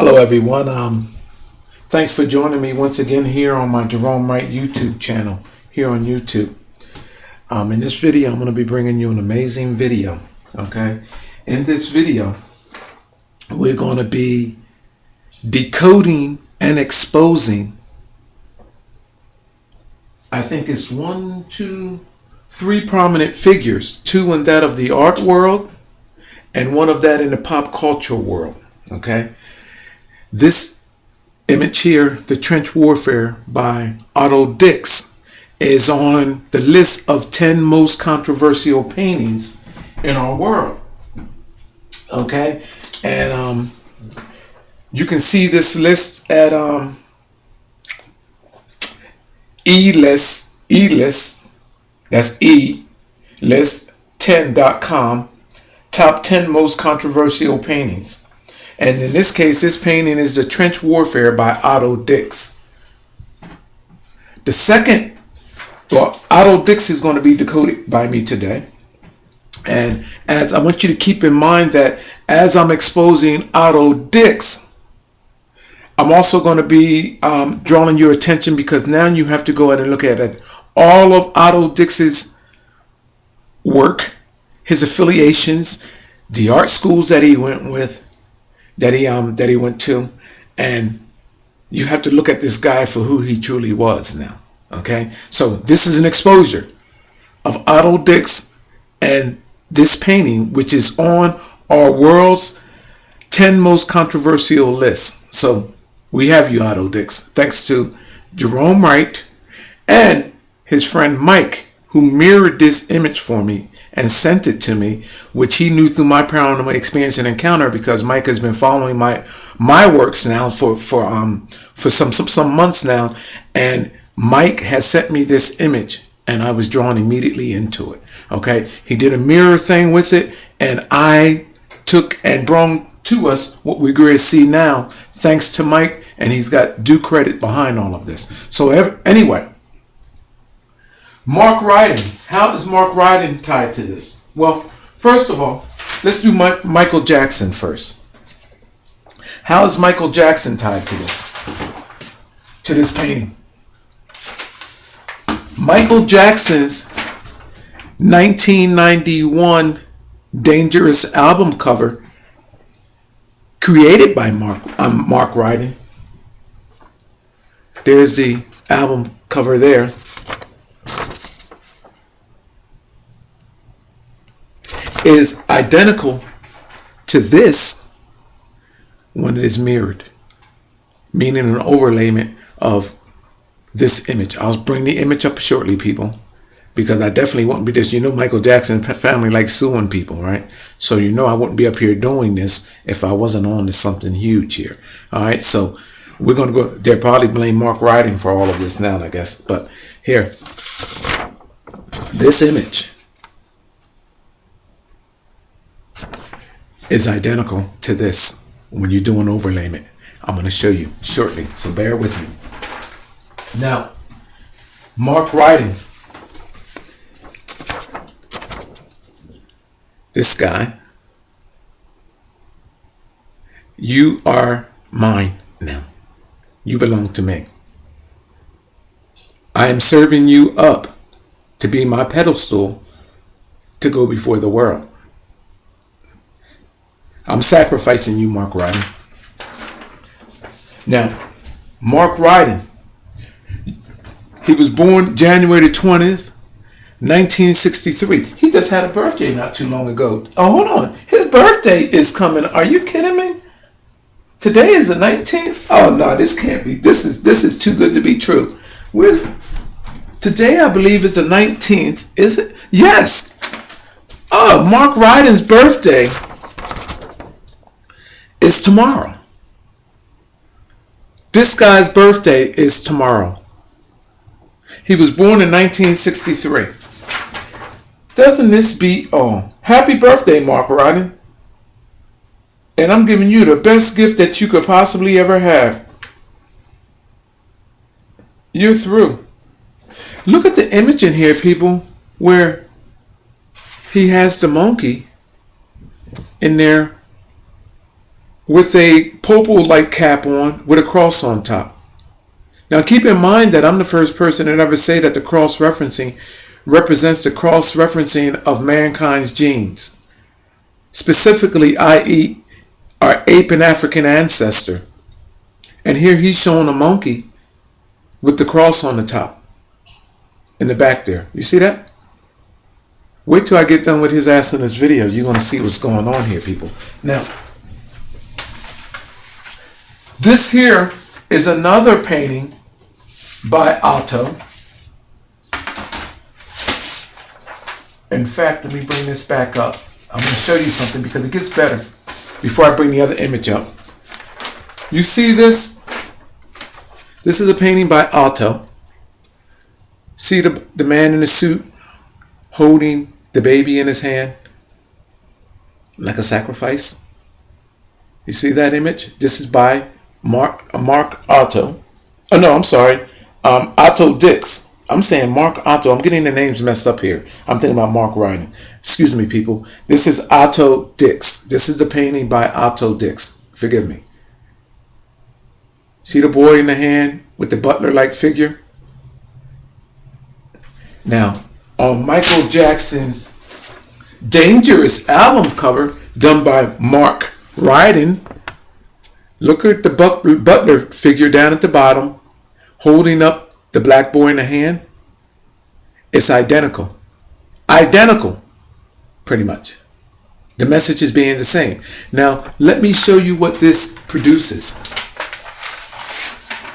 Hello, everyone. Thanks for joining me once again here on my Jerome Wright YouTube channel here on YouTube. In this video, I'm going to be bringing you an amazing video. Okay, in this video, we're going to be decoding and exposing. I think it's 1, 2, 3 prominent figures, 2 in that of the art world, and 1 of that in the pop culture world. Okay. This image here, The Trench Warfare by Otto Dix, is on the list of 10 most controversial paintings in our world. Okay, and you can see this list at that's elist10.com, top 10 most controversial paintings. And in this case, this painting is The Trench Warfare by Otto Dix. The second, Otto Dix is going to be decoded by me today. And as I want you to keep in mind that as I'm exposing Otto Dix, I'm also going to be drawing your attention, because now you have to go ahead and look at it. All of Otto Dix's work, his affiliations, the art schools that he went with, that he went to, and you have to look at this guy for who he truly was now. Okay, so this is an exposure of Otto Dix and this painting, which is on our world's 10 most controversial list. So we have you, Otto Dix, thanks to Jerome Wright and his friend Mike, who mirrored this image for me and sent it to me, which he knew through my paranormal experience and encounter, because Mike has been following my works now for some months now, and Mike has sent me this image, and I was drawn immediately into it. Okay, he did a mirror thing with it, and I took and brought to us what we're going to see now, thanks to Mike, and he's got due credit behind all of this. So anyway, Mark Ryden. How is Mark Ryden tied to this? Well, first of all, let's do Michael Jackson first. How is Michael Jackson tied to this? To this painting? Michael Jackson's 1991 Dangerous album cover, created by Mark Ryden. There's the album cover there. Is identical to this when it is mirrored, meaning an overlayment of this image. I'll bring the image up shortly, people, because I definitely wouldn't be this. You know, Michael Jackson family likes suing people, right? So you know I wouldn't be up here doing this if I wasn't on to something huge here. All right, so we're going to go. They'll probably blame Mark Ryden for all of this now, I guess. But here, this image is identical to this when you do an overlayment. I'm going to show you shortly, so bear with me. Now, Mark Ryden, this guy, you are mine now. You belong to me. I am serving you up to be my pedestal to go before the world. I'm sacrificing you, Mark Ryden. Now, Mark Ryden, he was born January 20th, 1963. He just had a birthday not too long ago. Oh, hold on. His birthday is coming. Are you kidding me? Today is the 19th? Oh, no, this can't be. This is too good to be true. Today, I believe, is the 19th. Is it? Yes. Oh, Mark Ryden's birthday is tomorrow. This guy's birthday is tomorrow. He was born in 1963. Doesn't this beat all? Happy birthday, Mark Ryden. And I'm giving you the best gift that you could possibly ever have. You're through. Look at the image in here, people, where he has the monkey in there with a purple-like cap on with a cross on top. Now keep in mind that I'm the first person to ever say that the cross-referencing represents the cross-referencing of mankind's genes, specifically, i.e., our ape and African ancestor. And here he's showing a monkey with the cross on the top, in the back there. You see that? Wait till I get done with his ass in this video. You're going to see what's going on here, people. Now, this here is another painting by Otto. In fact, let me bring this back up. I'm going to show you something because it gets better before I bring the other image up. You see this? This is a painting by Otto. See the man in the suit holding the baby in his hand like a sacrifice? You see that image? This is by Mark Otto. Oh no, I'm sorry. Otto Dix. I'm saying Mark Otto. I'm getting the names messed up here. I'm thinking about Mark Ryden. Excuse me, people. This is Otto Dix. This is the painting by Otto Dix. Forgive me. See the boy in the hand with the butler-like figure? Now, on Michael Jackson's Dangerous album cover done by Mark Ryden, look at the butler figure down at the bottom holding up the black boy in the hand. It's identical. Identical, pretty much. The message is being the same. Now, let me show you what this produces.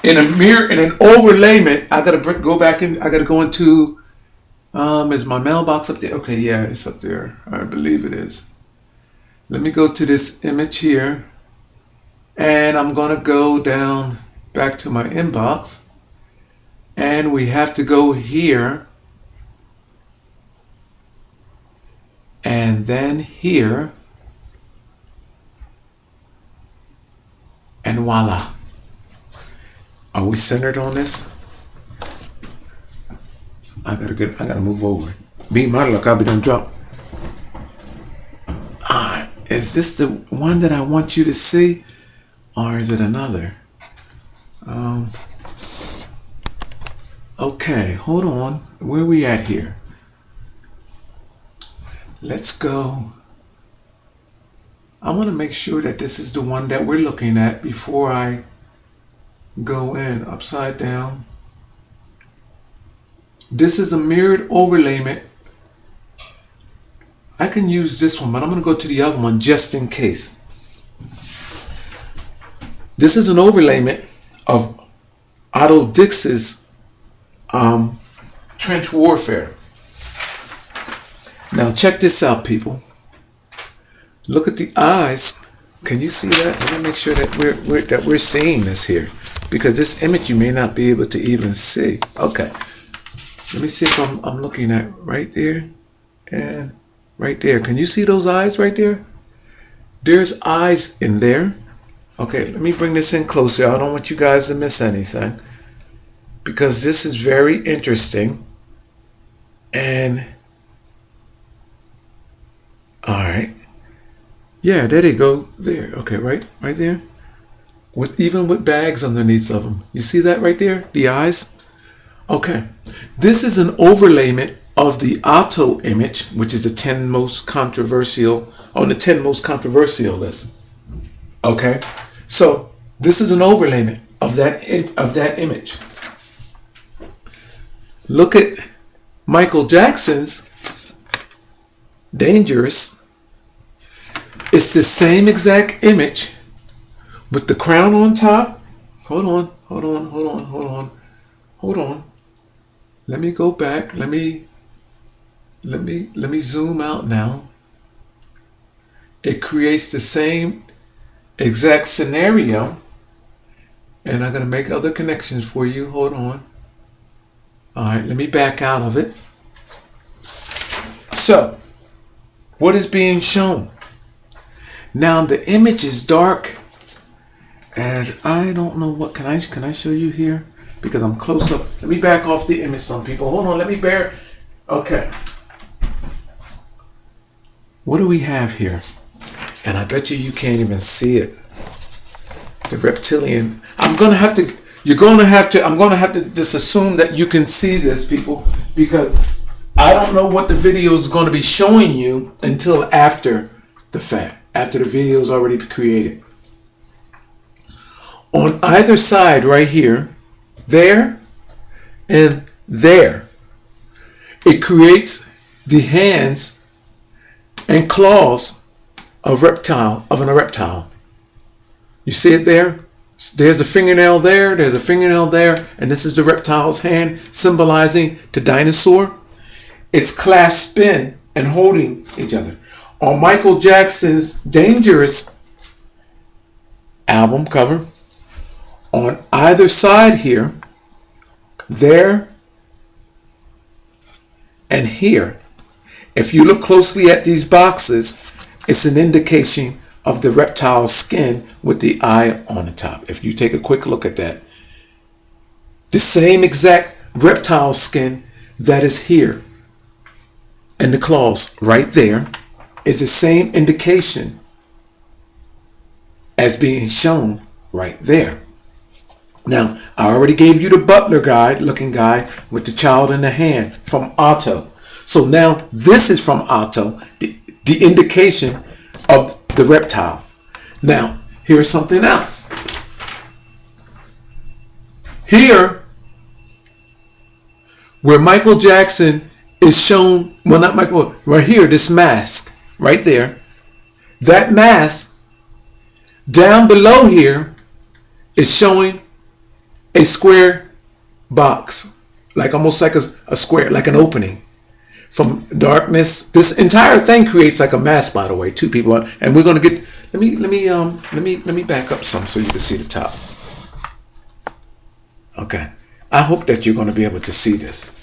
In a mirror, in an overlayment, I gotta go back in. I gotta go into. Is my mailbox up there? Okay, yeah, it's up there. I believe it is. Let me go to this image here, and I'm gonna go down back to my inbox, and we have to go here, and then here, and voila. Are we centered on this? I gotta move over. Beat my luck, I'll be done drunk. Is this the one that I want you to see? Or is it another? Okay, hold on. Where are we at here? Let's go. I want to make sure that this is the one that we're looking at before I go in upside down. This is a mirrored overlayment. I can use this one, but I'm going to go to the other one just in case. This is an overlayment of Otto Dix's trench warfare. Now check this out, people. Look at the eyes. Can you see that? Let me make sure that we're seeing this here, because this image you may not be able to even see. Okay. Let me see if I'm looking at right there and right there. Can you see those eyes right there? There's eyes in there. Okay, let me bring this in closer. I don't want you guys to miss anything, because this is very interesting. And all right. Yeah, there they go. There. Okay, right there. Even with bags underneath of them. You see that right there? The eyes? Okay. This is an overlayment of the Otto image, which is the 10 most controversial on the 10 most controversial list. Okay. So this is an overlayment of that image. Look at Michael Jackson's Dangerous. It's the same exact image with the crown on top. Hold on. Let me go back. Let me zoom out now. It creates the same exact scenario, and I'm going to make other connections for you. Hold on. All right, let me back out of it. So, what is being shown? Now the image is dark, and I don't know what can I show you here, because I'm close up. Let me back off the image, some people. Hold on, let me bear. Okay. What do we have here? And I bet you can't even see it. the reptilian. I'm gonna have to just assume that you can see this, people, because I don't know what the video is going to be showing you until after the fact, after the video is already created. On either side, right here, there, and there, it creates the hands and claws of a reptile. You see it there? There's a fingernail there, there's a fingernail there, and this is the reptile's hand, symbolizing the dinosaur. It's clasped in and holding each other. On Michael Jackson's Dangerous album cover, on either side here, there, and here, if you look closely at these boxes, it's an indication of the reptile skin with the eye on the top. If you take a quick look at that, the same exact reptile skin that is here and the claws right there is the same indication as being shown right there. Now, I already gave you the butler guide, looking guy with the child in the hand from Otto. So now this is from Otto, the indication of the reptile. Now, here's something else. Here, where Michael Jackson is shown, well, not Michael, right here, this mask, right there. That mask, down below here, is showing a square box, like almost like a square, like an opening from darkness. This entire thing creates like a mask, by the way, two people, and we're going to get, let me back up some so you can see the top. Okay. I hope that you're going to be able to see this.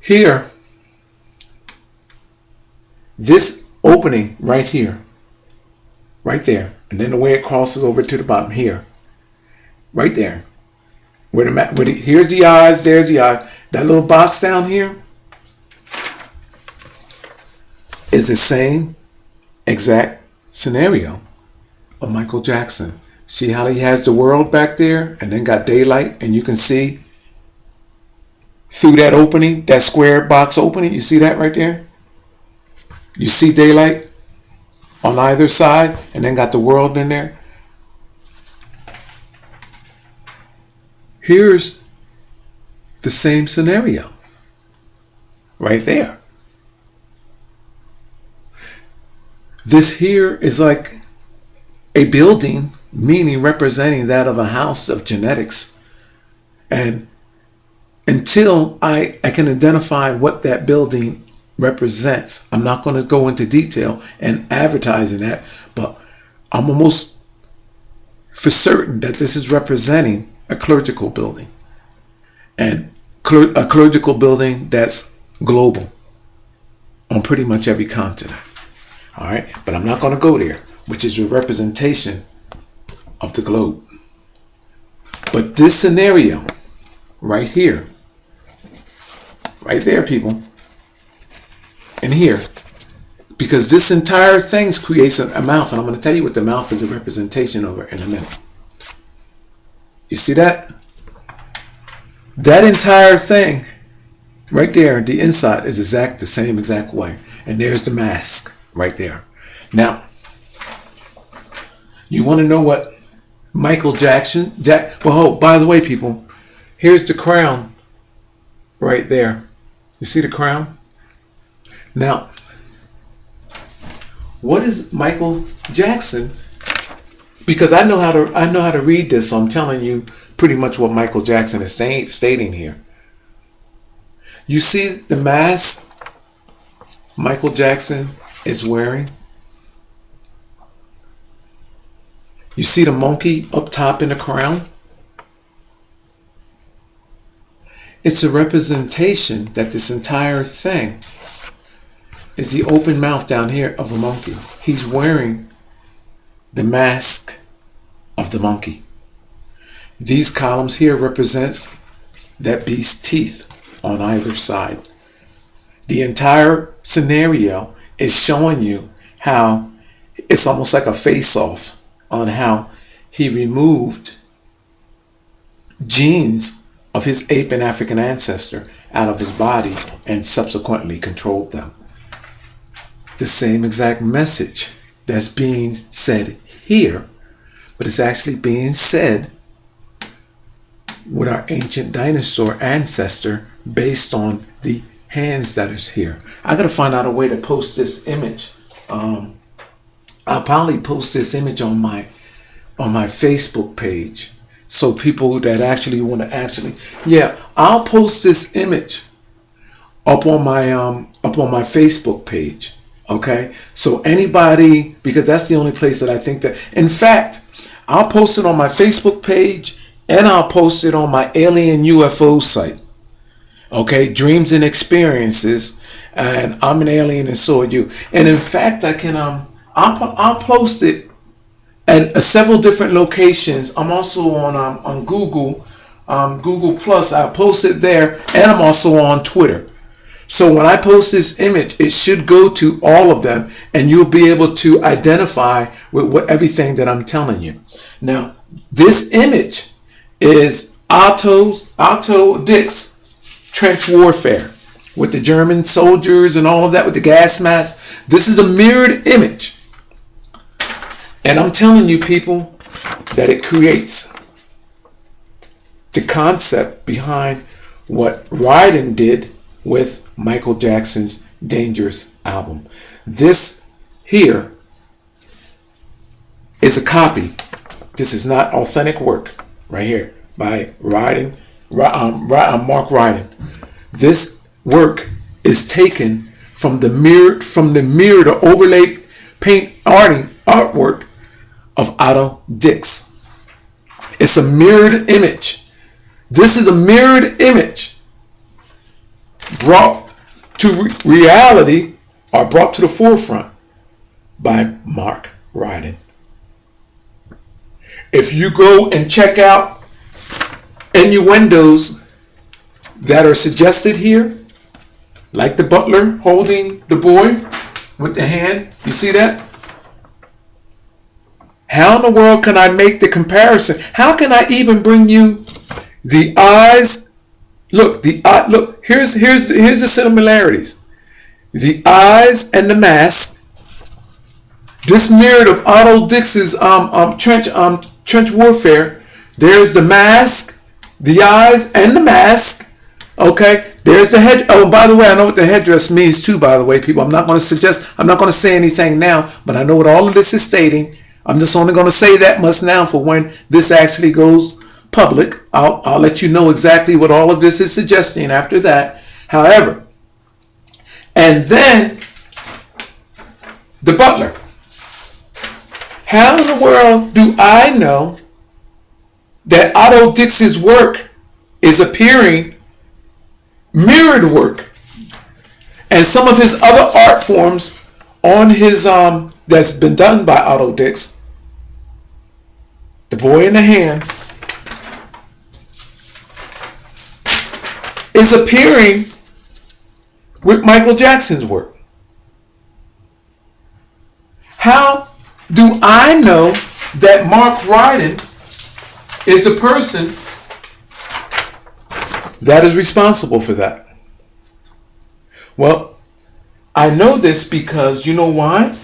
Here, this opening right here, right there, and then the way it crosses over to the bottom here, right there, here's the eyes, there's the eye. That little box down here is the same exact scenario of Michael Jackson. See how he has the world back there and then got daylight, and you can see through that opening, that square box opening. You see that right there? You see daylight on either side and then got the world in there. Here's the same scenario right there. This here is like a building, meaning representing that of a house of genetics. And until I can identify what that building represents, I'm not going to go into detail and advertising that, but I'm almost for certain that this is representing a clerical building, and a clerical building that's global on pretty much every continent. All right, but I'm not going to go there, which is a representation of the globe. But this scenario right here, right there, people, and here, because this entire thing creates a mouth, and I'm going to tell you what the mouth is a representation of in a minute. You see that? That entire thing right there, the inside is the same exact way. And there's the mask right there. Now, you want to know what Michael Jackson, by the way, people, here's the crown right there. You see the crown? Now, what is Michael Jackson? Because I know how to read this, so I'm telling you pretty much what Michael Jackson is stating here. You see the mask Michael Jackson is wearing? You see the monkey up top in the crown? It's a representation that this entire thing is the open mouth down here of a monkey. He's wearing the mask of the monkey. These columns here represents that beast's teeth on either side. The entire scenario is showing you how it's almost like a face-off on how he removed genes of his ape and African ancestor out of his body and subsequently controlled them. The same exact message that's being said here, but it's actually being said with our ancient dinosaur ancestor based on the hands that is here. I gotta find out a way to post this image. I'll probably post this image on my Facebook page, so people that actually want to I'll post this image up on my Facebook page. Okay, so anybody, because that's the only place that I think that, in fact, I'll post it on my Facebook page and I'll post it on my alien UFO site. Okay, dreams and experiences, and I'm an alien and so are you. And in fact, I can I'll post it at several different locations. I'm also on Google Plus. I post it there, and I'm also on Twitter. So when I post this image, it should go to all of them, and you'll be able to identify with everything that I'm telling you. Now, this image is Otto Dix trench warfare with the German soldiers and all of that with the gas mask. This is a mirrored image. And I'm telling you, people, that it creates the concept behind what Ryden did with Michael Jackson's Dangerous album. This here is a copy. This is not authentic work right here by Mark Ryden. This work is taken from the mirrored or overlaid paint artwork of Otto Dix. It's a mirrored image. This is a mirrored image brought to reality or brought to the forefront by Mark Ryden. If you go and check out innuendos that are suggested here, like the butler holding the boy with the hand, you see that? How in the world can I make the comparison? How can I even bring you the eyes? Look, here's the similarities. The eyes and the mask. This mirrored of Otto Dix's trench warfare. There's the mask, the eyes, and the mask. Okay, there's the head. Oh, by the way, I know what the headdress means too. By the way, people, I'm not going to say anything now, but I know what all of this is stating. I'm just only going to say that much now for when this actually goes public. I'll let you know exactly what all of this is suggesting after that. However, and then the butler. How in the world do I know that Otto Dix's work is appearing mirrored work, and some of his other art forms on his that's been done by Otto Dix, the boy in the hand, is appearing with Michael Jackson's work? How do I know that Mark Ryden is the person that is responsible for that? Well, I know this because, you know why?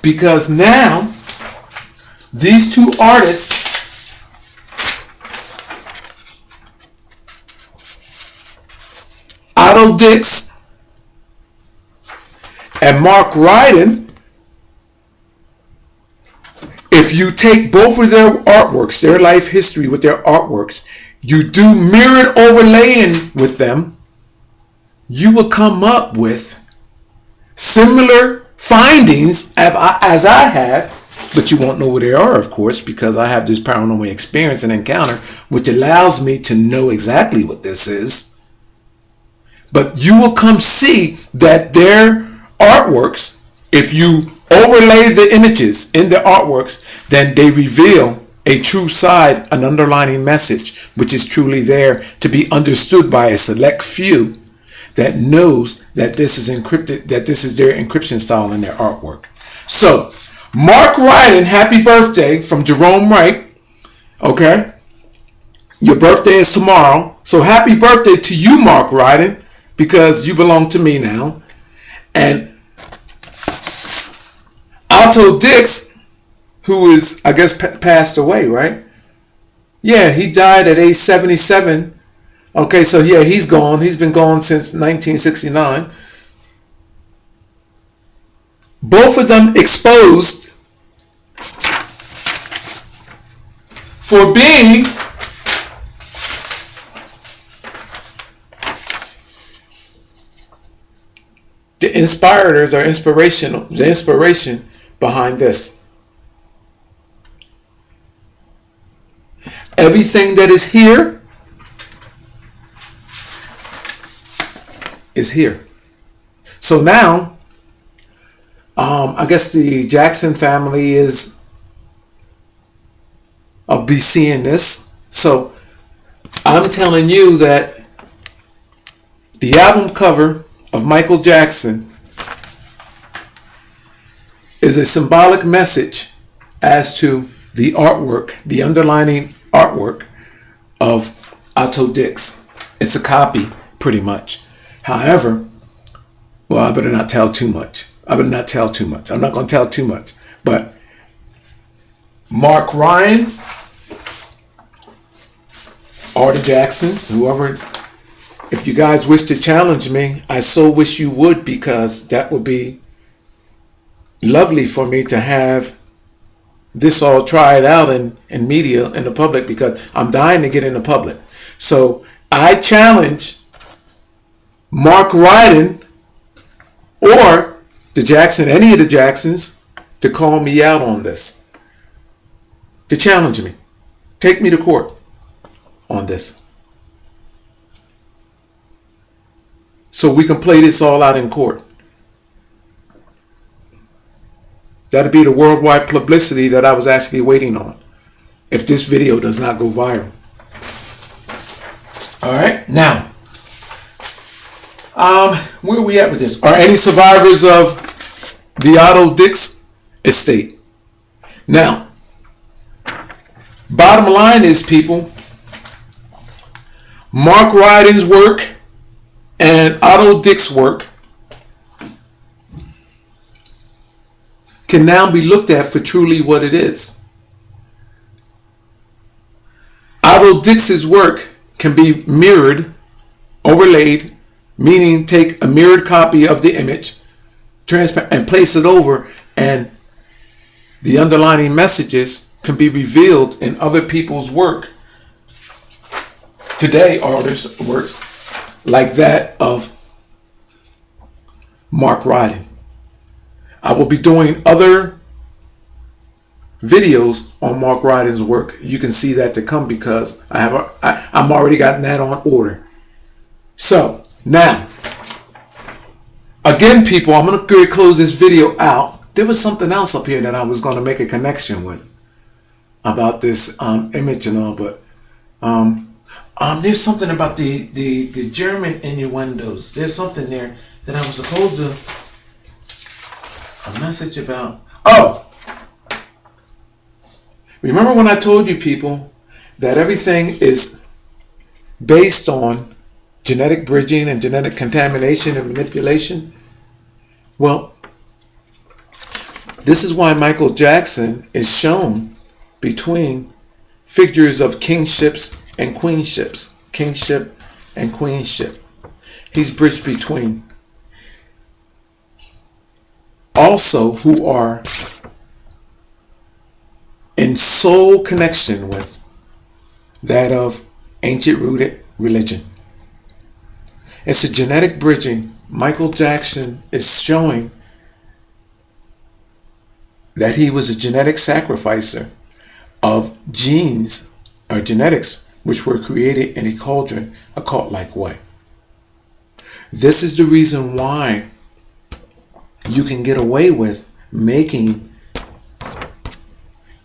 Because now these two artists Otto Dix and Mark Ryden, if you take both of their artworks, their life history with their artworks, you do mirrored overlaying with them, you will come up with similar findings as I have, but you won't know what they are, of course, because I have this paranormal experience and encounter, which allows me to know exactly what this is. But you will come see that their artworks, if you overlay the images in the artworks, then they reveal a true side, an underlining message, which is truly there to be understood by a select few that knows that this is encrypted, that this is their encryption style in their artwork. So Mark Ryden, happy birthday from Jerome Wright. Okay? Your birthday is tomorrow. So happy birthday to you, Mark Ryden, because you belong to me now. And Otto Dix, who is, I guess, passed away, right? Yeah, he died at age 77. Okay, so yeah, he's gone. He's been gone since 1969. Both of them exposed for being the inspirators or the inspiration behind this. Everything that is here is here. So now, I guess the Jackson family I'll be seeing this. So I'm telling you that the album cover of Michael Jackson is a symbolic message as to the artwork, the underlining artwork of Otto Dix. It's a copy, pretty much. However, well, I better not tell too much. I'm not going to tell too much. But Mark Ryan, or the Jacksons, whoever, if you guys wish to challenge me, I so wish you would, because that would be lovely for me to have this all tried out in media, in the public, because I'm dying to get in the public. So I challenge Mark Ryden or the Jackson, any of the Jacksons, to call me out on this, to challenge me, take me to court on this, so we can play this all out in court. That'll be the worldwide publicity that I was actually waiting on, if this video does not go viral. All right, now, where are we at with this? Are any survivors of the Otto Dix estate? Now, bottom line is, people, Mark Ryden's work and Otto Dix's work can now be looked at for truly what it is. Otto Dix's work can be mirrored, overlaid, meaning take a mirrored copy of the image, transparent, and place it over, and the underlying messages can be revealed in other people's work. Today, artists' works like that of Mark Ryden. I will be doing other videos on Mark Ryden's work. You can see that to come, because I'm already gotten that on order. So now, again, people, I'm going to close this video out. There was something else up here that I was going to make a connection with about this image and all, but there's something about the German innuendos. There's something there that I was supposed to, a message about. Oh, remember when I told you, people, that everything is based on genetic bridging and genetic contamination and manipulation? Well, this is why Michael Jackson is shown between figures of kingships and queenships. Kingship and queenship. He's bridged between. Also, who are in soul connection with that of ancient rooted religion. It's a genetic bridging. Michael Jackson is showing that he was a genetic sacrificer of genes or genetics which were created in a cauldron, a cult-like way. This is the reason why you can get away with making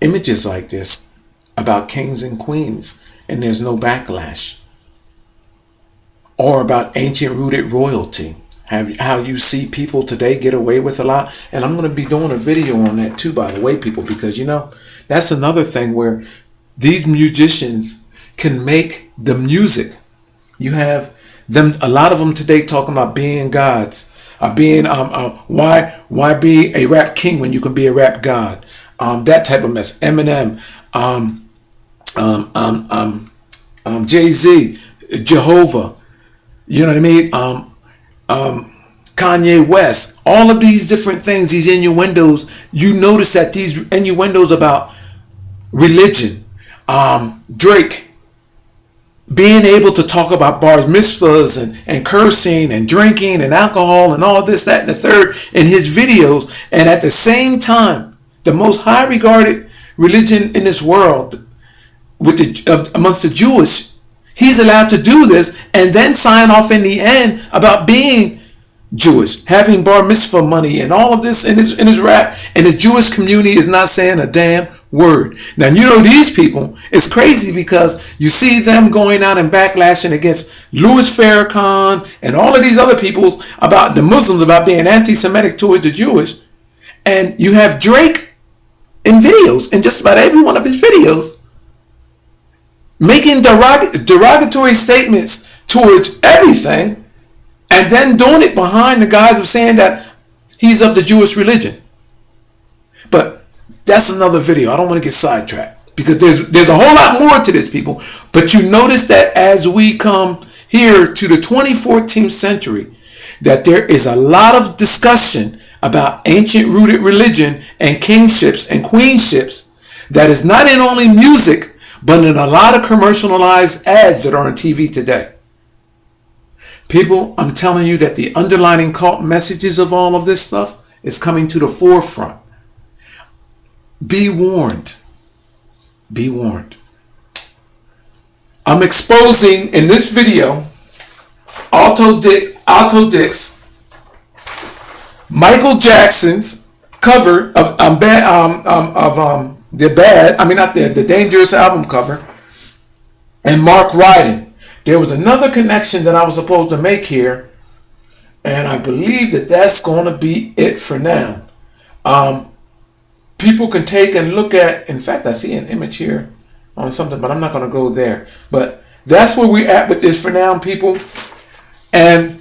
images like this about kings and queens, and there's no backlash. Or about ancient rooted royalty. How you see people today get away with a lot. And I'm going to be doing a video on that too, by the way, people, because, that's another thing where these musicians can make the music. You have them, a lot of them today talking about being gods, being why be a rap king when you can be a rap god, that type of mess. Eminem, Jay-Z, Jehovah, you know what I mean? Kanye West, all of these different things, these innuendos. You notice that these innuendos about religion, Drake being able to talk about bar mitzvahs and cursing and drinking and alcohol and all this, that, and the third in his videos, and at the same time, the most high regarded religion in this world, amongst the Jewish, he's allowed to do this and then sign off in the end about being Jewish, having bar mitzvah money and all of this in his rap, and the Jewish community is not saying a damn word. Now, these people, it's crazy because you see them going out and backlashing against Louis Farrakhan and all of these other peoples about the Muslims, about being anti-Semitic towards the Jewish. And you have Drake in videos, in just about every one of his videos, making derogatory statements towards everything, and then doing it behind the guise of saying that he's of the Jewish religion. But that's another video. I don't want to get sidetracked because there's a whole lot more to this, people. But you notice that as we come here to the 2014th century, that there is a lot of discussion about ancient rooted religion and kingships and queenships that is not in only music, but in a lot of commercialized ads that are on TV today. People, I'm telling you that the underlying cult messages of all of this stuff is coming to the forefront. Be warned. Be warned. I'm exposing in this video Otto Dix, Michael Jackson's cover of the Dangerous album cover, and Mark Ryden. There was another connection that I was supposed to make here, and I believe that that's going to be it for now. People can take and look at, in fact, I see an image here on something, but I'm not going to go there. But that's where we're at with this for now, people. And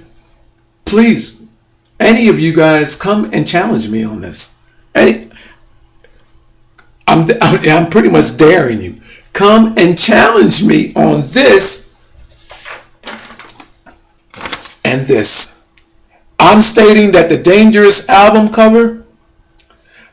please, any of you guys, come and challenge me on this. I'm pretty much daring you. Come and challenge me on this and this. I'm stating that the Dangerous album cover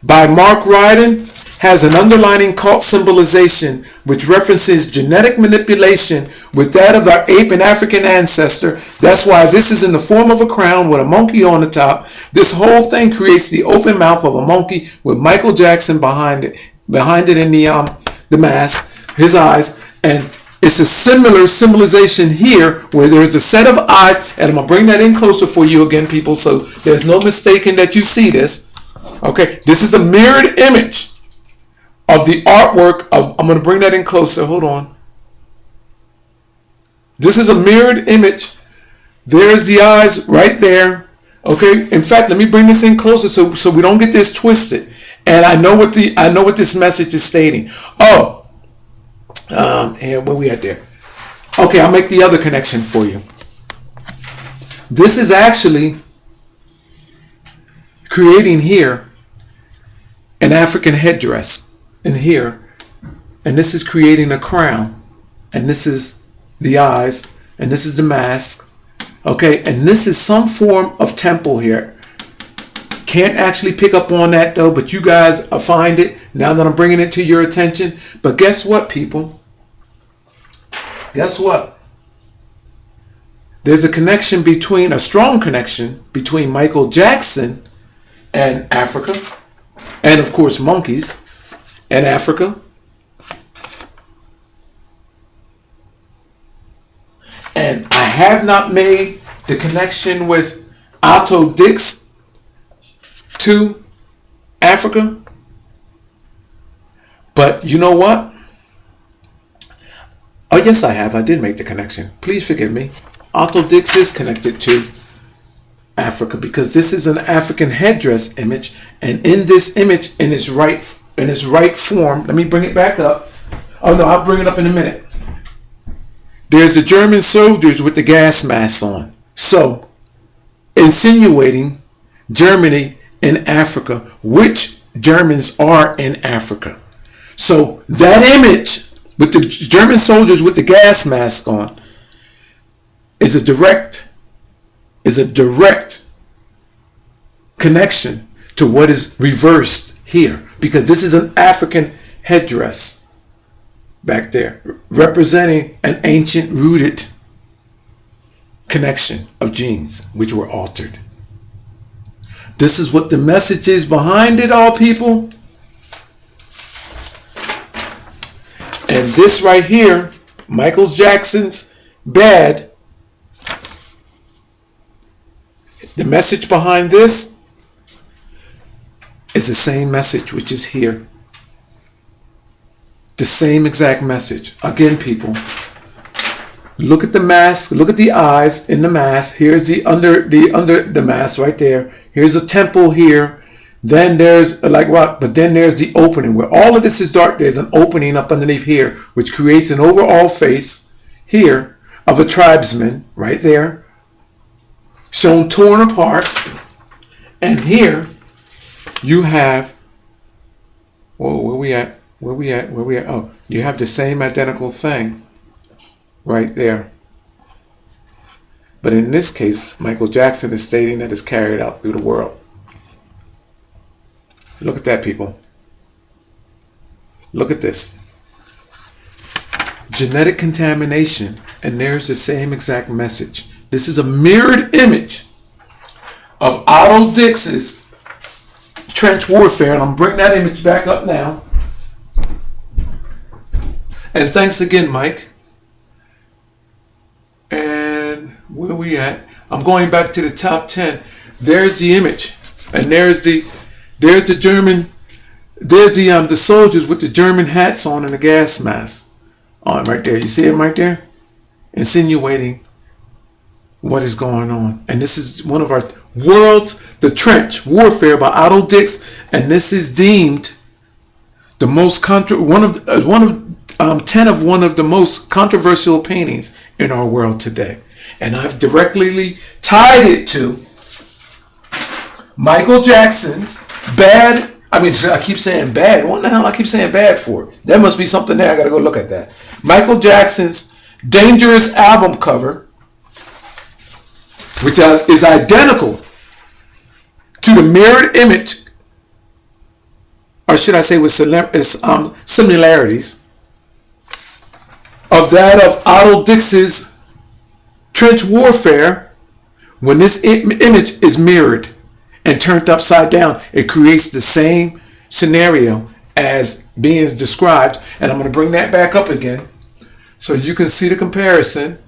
by Mark Ryden has an underlying cult symbolization which references genetic manipulation with that of our ape and African ancestor. That's why this is in the form of a crown with a monkey on the top. This whole thing creates the open mouth of a monkey with Michael Jackson behind it in the mask, his eyes, and it's a similar symbolization here where there's a set of eyes, and I'm going to bring that in closer for you again, people, so there's no mistaking that you see this. Okay, this is a mirrored image of the artwork of, I'm going to bring that in closer, hold on. This is a mirrored image. There's the eyes right there. Okay, in fact, let me bring this in closer so we don't get this twisted. And I know what this message is stating. And where we at there? Okay, I'll make the other connection for you. This is actually creating here an African headdress in here, and this is creating a crown, and this is the eyes, and this is the mask. Okay, and this is some form of temple here. Can't actually pick up on that though, but you guys find it now that I'm bringing it to your attention. But guess what, people? Guess what? There's a strong connection between Michael Jackson and Africa, and of course monkeys and Africa. And I have not made the connection with Otto Dix to Africa. But you know what? Oh, yes, I have. I did make the connection. Please forgive me. Otto Dix is connected to Africa, because this is an African headdress image, and in this image, in its right form, let me bring it back up. Oh no, I'll bring it up in a minute. There's the German soldiers with the gas masks on, so insinuating Germany in Africa, which Germans are in Africa. So that image with the German soldiers with the gas mask on is a direct connection to what is reversed here, because this is an African headdress back there representing an ancient rooted connection of genes which were altered. This is what the message is behind it all, people. And this right here, Michael Jackson's Bad, the message behind this is the same message which is here. The same exact message. Again, people, look at the mask, look at the eyes in the mask. Here's the under the mask right there. Here's a temple here. Then there's like rock, but then there's the opening where all of this is dark. There's an opening up underneath here, which creates an overall face here of a tribesman right there, shown torn apart. And here you have, whoa, where we at? Oh, you have the same identical thing right there. But in this case, Michael Jackson is stating that it's carried out through the world. Look at that, people. Look at this. Genetic contamination, and there's the same exact message. This is a mirrored image of Otto Dix's trench warfare, and I'm bringing that image back up now. And thanks again, Mike. And where we at? I'm going back to the top 10. There's the image, and there's the German, there's the soldiers with the German hats on and the gas mask on right there. You see it right there? Insinuating what is going on. And this is one of our world's, the trench warfare by Otto Dix, and this is deemed the most 10 of one of the most controversial paintings in our world today. And I've directly tied it to Michael Jackson's Bad. I keep saying bad. What the hell I keep saying bad for? There must be something there. I gotta go look at that. Michael Jackson's Dangerous album cover, which is identical to the mirrored image, or should I say with similarities, of that of Otto Dix's trench warfare. When this image is mirrored and turned upside down, it creates the same scenario as being described. And I'm going to bring that back up again so you can see the comparison.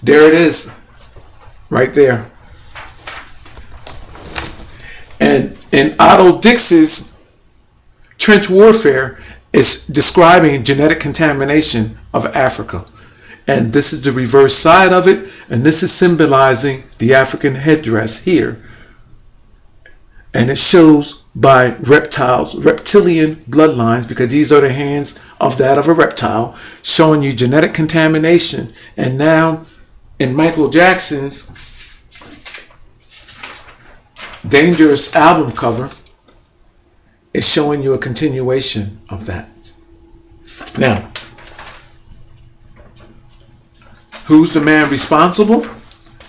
There it is, right there. And in Otto Dix's trench warfare is describing genetic contamination of Africa. And this is the reverse side of it, and this is symbolizing the African headdress here. And it shows by reptilian bloodlines, because these are the hands of that of a reptile, showing you genetic contamination. And now in Michael Jackson's Dangerous album cover, it's showing you a continuation of that. Now, who's the man responsible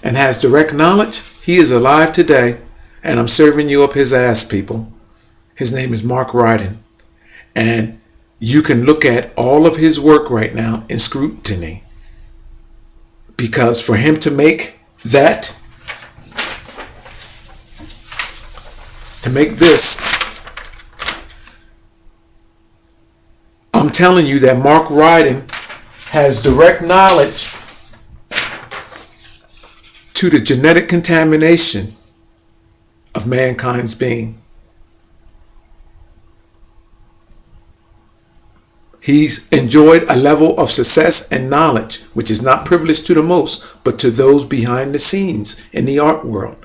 and has direct knowledge? He is alive today, and I'm serving you up his ass, people. His name is Mark Ryden. And you can look at all of his work right now in scrutiny. Because for him to make that, to make this, I'm telling you that Mark Ryden has direct knowledge to the genetic contamination of mankind's being. He's enjoyed a level of success and knowledge which is not privileged to the most, but to those behind the scenes in the art world,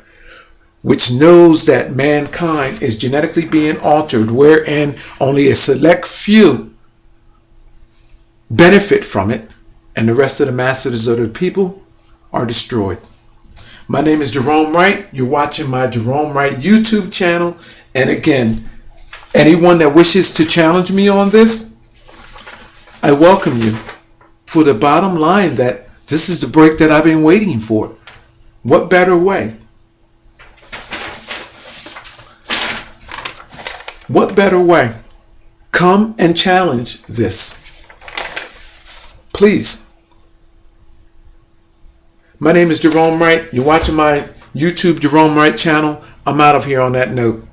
which knows that mankind is genetically being altered, wherein only a select few benefit from it, and the rest of the masses of the people are destroyed. My name is Jerome Wright. You're watching my Jerome Wright YouTube channel. And again, anyone that wishes to challenge me on this, I welcome you. For the bottom line, that this is the break that I've been waiting for. What better way? What better way? Come and challenge this. Please. My name is Jerome Wright. You're watching my YouTube Jerome Wright channel. I'm out of here on that note.